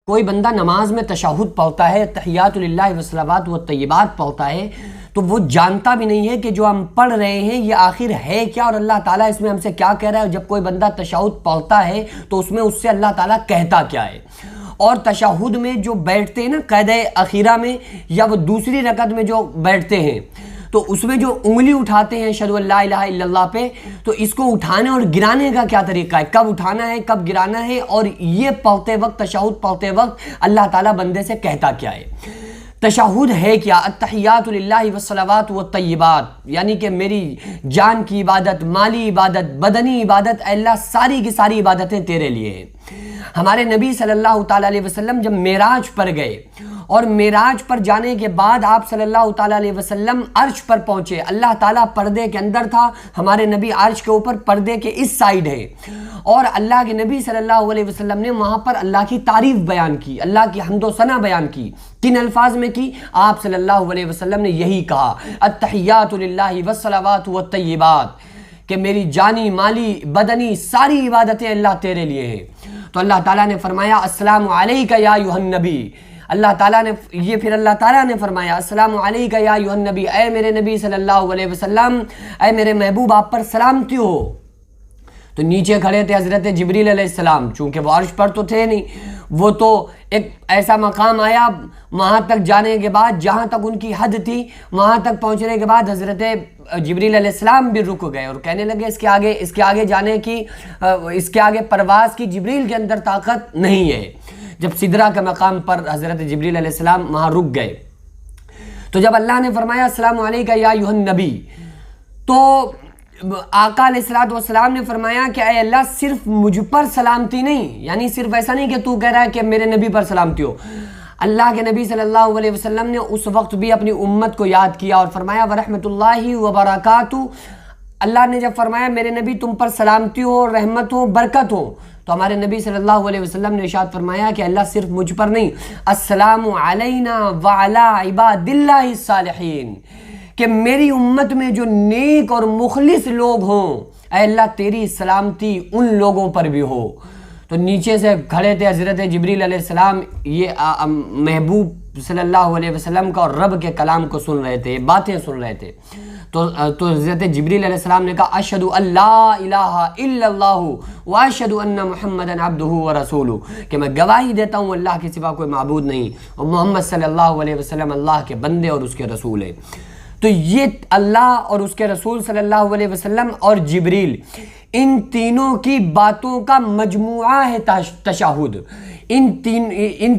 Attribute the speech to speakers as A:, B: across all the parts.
A: کوئی بندہ نماز میں تشہد پڑھتا ہے، تحیات للہ والصلوات والطیبات پڑھتا ہے، تو وہ جانتا بھی نہیں ہے کہ جو ہم پڑھ رہے ہیں یہ آخر ہے کیا، اور اللہ تعالیٰ اس میں ہم سے کیا کہہ رہا ہے. جب کوئی بندہ تشہد پڑھتا ہے تو اس میں اس سے اللہ تعالیٰ کہتا کیا ہے. اور تشہد میں جو بیٹھتے ہیں نا قید اخیرہ میں، یا وہ دوسری رکعت میں جو بیٹھتے ہیں، تو اس میں جو انگلی اٹھاتے ہیں اشہدو ان لا الہ الا اللہ پہ، تو اس کو اٹھانے اور گرانے کا کیا طریقہ ہے، کب اٹھانا ہے کب گرانا ہے، اور یہ پڑھتے وقت، تشہد پڑھتے وقت اللہ تعالیٰ بندے سے کہتا کیا ہے. تشہد ہے کیا؟ التحیات للہ والصلوات والطیبات، یعنی کہ میری جان کی عبادت، مالی عبادت، بدنی عبادت، اے اللہ ساری کی ساری عبادتیں تیرے لیے ہیں. ہمارے نبی صلی اللہ تعالیٰ علیہ وسلم جب معراج پر گئے، اور معراج پر جانے کے بعد آپ صلی اللہ تعالیٰ علیہ وسلم عرش پر پہنچے، اللہ تعالیٰ پردے کے اندر تھا، ہمارے نبی عرش کے اوپر پردے کے اس سائیڈ ہے، اور اللہ کے نبی صلی اللہ علیہ وسلم نے وہاں پر اللہ کی تعریف بیان کی، اللہ کی حمد و ثنا بیان کی. کن الفاظ میں کی؟ آپ صلی اللہ علیہ وسلم نے یہی کہا، التحیات للہ والصلوات والطیبات، کہ میری جانی، مالی، بدنی ساری عبادتیں اللہ تیرے لیے ہیں. تو اللہ تعالیٰ نے فرمایا السلام علیکہ یا ایھا النبی، اللہ تعالیٰ نے یہ پھر اللہ تعالیٰ نے فرمایا السلام علیکہ یا ایھا النبی، اے میرے نبی صلی اللہ علیہ وسلم، اے میرے محبوب آپ پر سلامتی ہو. تو نیچے کھڑے تھے حضرت جبریل علیہ السلام، چونکہ وہ عرش پر تو تھے نہیں، وہ تو ایک ایسا مقام آیا وہاں تک جانے کے بعد جہاں تک ان کی حد تھی، وہاں تک پہنچنے کے بعد حضرت جبریل علیہ السلام بھی رک گئے اور کہنے لگے اس کے آگے جانے کی، اس کے آگے پرواز کی جبریل کے اندر طاقت نہیں ہے. جب سدرہ کے مقام پر حضرت جبریل علیہ السلام وہاں رک گئے، تو جب اللہ نے فرمایا السلام علیکہ یا ایھا النبی، تو آقا علیہ الصلوۃ والسلام نے فرمایا کہ اے اللہ صرف مجھ پر سلامتی نہیں، یعنی صرف ایسا نہیں کہ تو کہہ رہا ہے کہ میرے نبی پر سلامتی ہو. اللہ کے نبی صلی اللہ علیہ وسلم نے اس وقت بھی اپنی امت کو یاد کیا اور فرمایا ورحمۃ اللہ وبرکاتہ. اللہ نے جب فرمایا میرے نبی تم پر سلامتی ہو، رحمت ہو، برکت ہو، تو ہمارے نبی صلی اللہ علیہ وسلم نے ارشاد فرمایا کہ اللہ صرف مجھ پر نہیں، السلام علینا وعلی عباد اللہ الصالحین، کہ میری امت میں جو نیک اور مخلص لوگ ہوں، اے اللہ تیری سلامتی ان لوگوں پر بھی ہو. تو نیچے سے کھڑے تھے حضرت جبریل علیہ السلام، یہ محبوب صلی اللہ علیہ وسلم کا اور رب کے کلام کو سن رہے تھے، باتیں سن رہے تھے. تو حضرت جبریل علیہ السلام نے کہا اشہد ان لا الہ الا اللہ واشہد ان محمدا عبدہ ورسولہ، کہ میں گواہی دیتا ہوں اللہ کے سوا کوئی معبود نہیں، اور محمد صلی اللہ علیہ وسلم اللہ کے بندے اور اس کے رسول ہیں. تو یہ اللہ اور اس کے رسول صلی اللہ علیہ وسلم اور جبریل، ان تینوں کی باتوں کا مجموعہ ہے تشہد. ان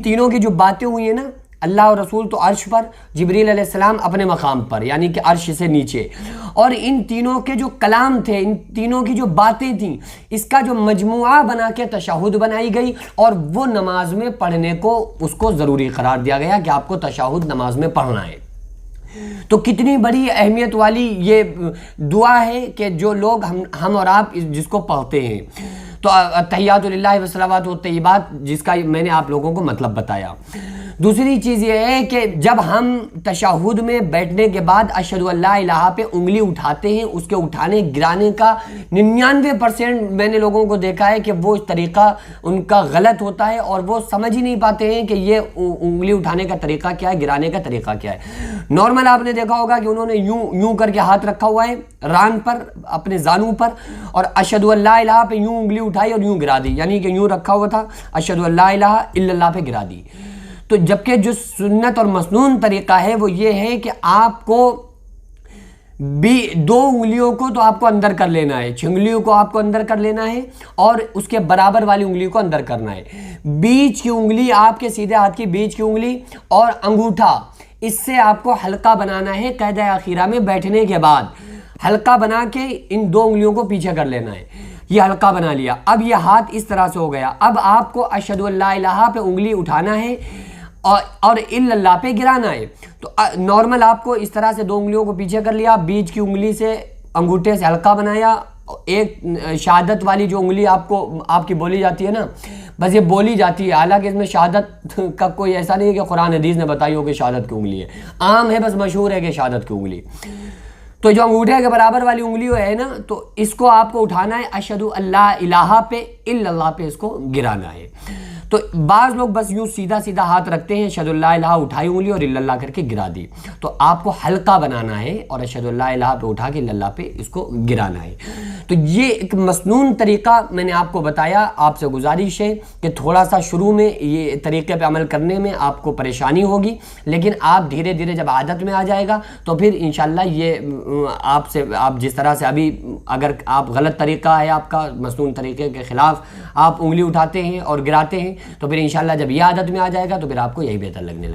A: تینوں کی جو باتیں ہوئی ہیں نا، اللہ اور رسول تو عرش پر، جبریل علیہ السلام اپنے مقام پر یعنی کہ عرش سے نیچے، اور ان تینوں کے جو کلام تھے، ان تینوں کی جو باتیں تھیں، اس کا جو مجموعہ بنا کے تشہد بنائی گئی، اور وہ نماز میں پڑھنے کو اس کو ضروری قرار دیا گیا کہ آپ کو تشہد نماز میں پڑھنا ہے. تو کتنی بڑی اہمیت والی یہ دعا ہے کہ جو لوگ ہم اور آپ جس کو پڑھتے ہیں. تو تحیات للہ والصلوات والطیبات، جس کا میں نے آپ لوگوں کو مطلب بتایا. دوسری چیز یہ ہے کہ جب ہم تشہد میں بیٹھنے کے بعد اشہد ان لا الہ پہ انگلی اٹھاتے ہیں، اس کے اٹھانے گرانے کا 99% میں نے لوگوں کو دیکھا ہے کہ وہ طریقہ ان کا غلط ہوتا ہے، اور وہ سمجھ ہی نہیں پاتے ہیں کہ یہ انگلی اٹھانے کا طریقہ کیا ہے، گرانے کا طریقہ کیا ہے. نارمل آپ نے دیکھا ہوگا کہ انہوں نے یوں کر کے ہاتھ رکھا ہوا ہے ران پر، اپنے زانوں پر، اور اشہد ان لا الہ پہ یوں انگلی اٹھائی اور یوں گرا دی، یعنی کہ یوں رکھا ہوا تھا، اشہد ان لا الہ الا اللہ پہ گرا دی. تو جبکہ جو سنت اور مسنون طریقہ ہے وہ یہ ہے کہ آپ کو دو انگلیوں کو تو آپ کو اندر کر لینا ہے، چھنگلیوں کو آپ کو اندر کر لینا ہے، اور اس کے برابر والی انگلی کو اندر کرنا ہے. بیچ کی انگلی، آپ کے سیدھے ہاتھ کی بیچ کی انگلی اور انگوٹھا، اس سے آپ کو حلقہ بنانا ہے. قید اخیرہ میں بیٹھنے کے بعد حلقہ بنا کے ان دو انگلیوں کو پیچھے کر لینا ہے. یہ حلقہ بنا لیا، اب یہ ہاتھ اس طرح سے ہو گیا. اب آپ کو اشہد ان لا الہ پہ انگلی اٹھانا ہے اور الا اللہ پہ گرانا ہے. تو نارمل آپ کو اس طرح سے دو انگلیوں کو پیچھے کر لیا، بیچ کی انگلی سے انگوٹھے سے حلقہ بنایا، ایک شہادت والی جو انگلی آپ کی بولی جاتی ہے نا، بس یہ بولی جاتی ہے، حالانکہ اس میں شہادت کا کوئی ایسا نہیں ہے کہ قرآن حدیث نے بتائی ہو کہ شہادت کی انگلی ہے، عام ہے، بس مشہور ہے کہ شہادت کی انگلی. تو جو انگوٹھے کے برابر والی انگلی ہے نا، تو اس کو آپ کو اٹھانا ہے اشہد ان لا الہ پہ الا اللہ پہ اس کو گرانا ہے. تو بعض لوگ بس یوں سیدھا سیدھا ہاتھ رکھتے ہیں، اشہد اللہ الہ اٹھائی انگلی اور الا اللہ کر کے گرا دی، تو آپ کو حلقہ بنانا ہے اور اشہد اللہ الہ پہ اٹھا کے الا اللہ پہ اس کو گرانا ہے۔ تو یہ ایک مسنون طریقہ میں نے آپ کو بتایا۔ آپ سے گزارش ہے کہ تھوڑا سا شروع میں یہ طریقے پہ عمل کرنے میں آپ کو پریشانی ہوگی، لیکن آپ دھیرے دھیرے جب عادت میں آ جائے گا تو پھر انشاءاللہ یہ آپ جس طرح سے ابھی اگر آپ غلط طریقہ ہے آپ کا، مسنون طریقے کے خلاف آپ انگلی اٹھاتے ہیں اور گراتے ہیں، تو پھر انشاءاللہ جب یہ عادت میں آ جائے گا تو پھر آپ کو یہی بہتر لگنے لگے۔